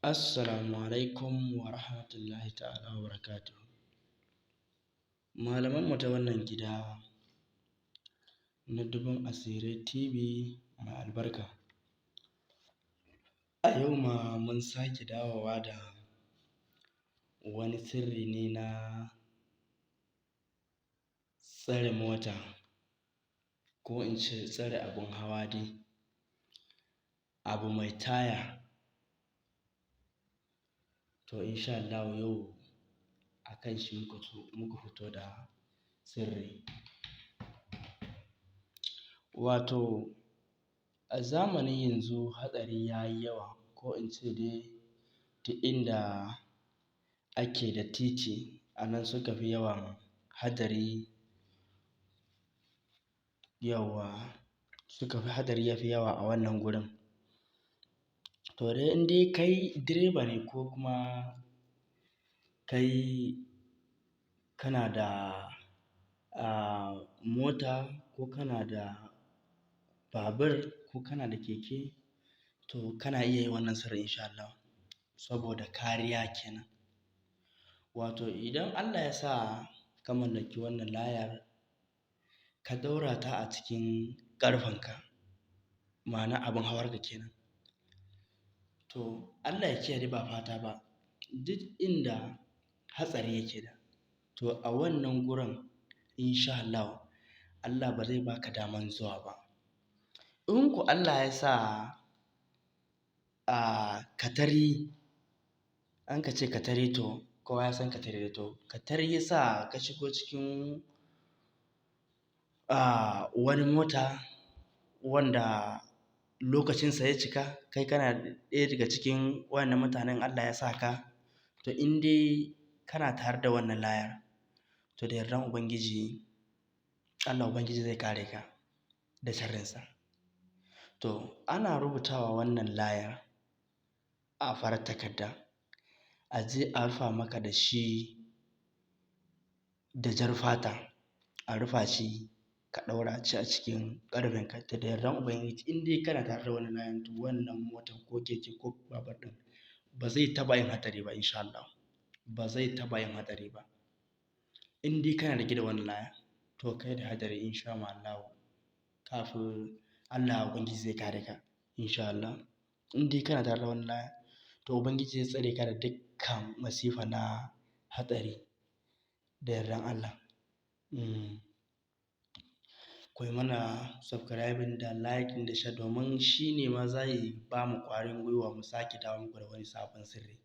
Assalamu alaikum wa rahmatullahi ta'ala wa barakatuhu. Malamanmu ta wannan gida na Dubin Asirai TV mai albarka. A yau ma mun sake dawowa da wani sirri ne na tsare mota, ko in ce tsare abin hawa dai, abu mai taya. To insha Allahu yau a kan shi muka fito da sirri. Wato a zamanin yanzu hatsari ya yi yawa, ko in ce dai duk inda ake da titi a nan suka fi yawan hatsari, ya fi yawa a wannan gurin. To dai in dai kai direba ne ko kuma kai kana da mota, ko kana da babur, ko kana da keke, to kana iya yin wannan sirri insha Allah, saboda kariya kenan. Wato idan Allah ya sa ka mallaki wannan layar, ka ɗaura ta a cikin ƙarfenka, ma'ana abin hawarka kenan, to Allah ya kiyaye ba fata ba, duk inda hatsari yake da, to a wannan gurin insha Allah, Allah ba zai baka daman zuwa ba. In ko Allah ya sa katari, an ka ce katari, to kowa ya san katari, to katari ya sa ka shigo cikin wani mota wanda lokacinsa ya cika, kai kana ɗaya daga cikin wannan mutanen Allah ya sa ka, to in dai kana tare da wannan layar, to da yardan Ubangiji, Allah Ubangiji zai kare ka da sharrinsa. To ana rubutawa wannan layar a farar takarda, a je a rufa maka da shi da jar fata, a rufa shi, ka ɗaura shi a cikin ƙarfenka, to da yardan Ubangiji in dai kana tare da wannan layar, to wannan motar ko keke ko babur ɗin ba zai taɓa yin hatsari ba insha Allah, ba zai taɓa yin hatsari ba. In dai kana riƙe da wannan layar, to kai da hatsari insha Allah, kafin Allah Ubangiji zai kare ka insha Allah. In dai kana tare da wannan layar, to Ubangiji zai tsare ka da dukkan masifa na hatsari da yardan Allah. Ku yi mana subscribing da liking da share, domin shi ne ma zai ba mu ƙwarin gwiwa mu sake dawo muku da wani sabon sirri.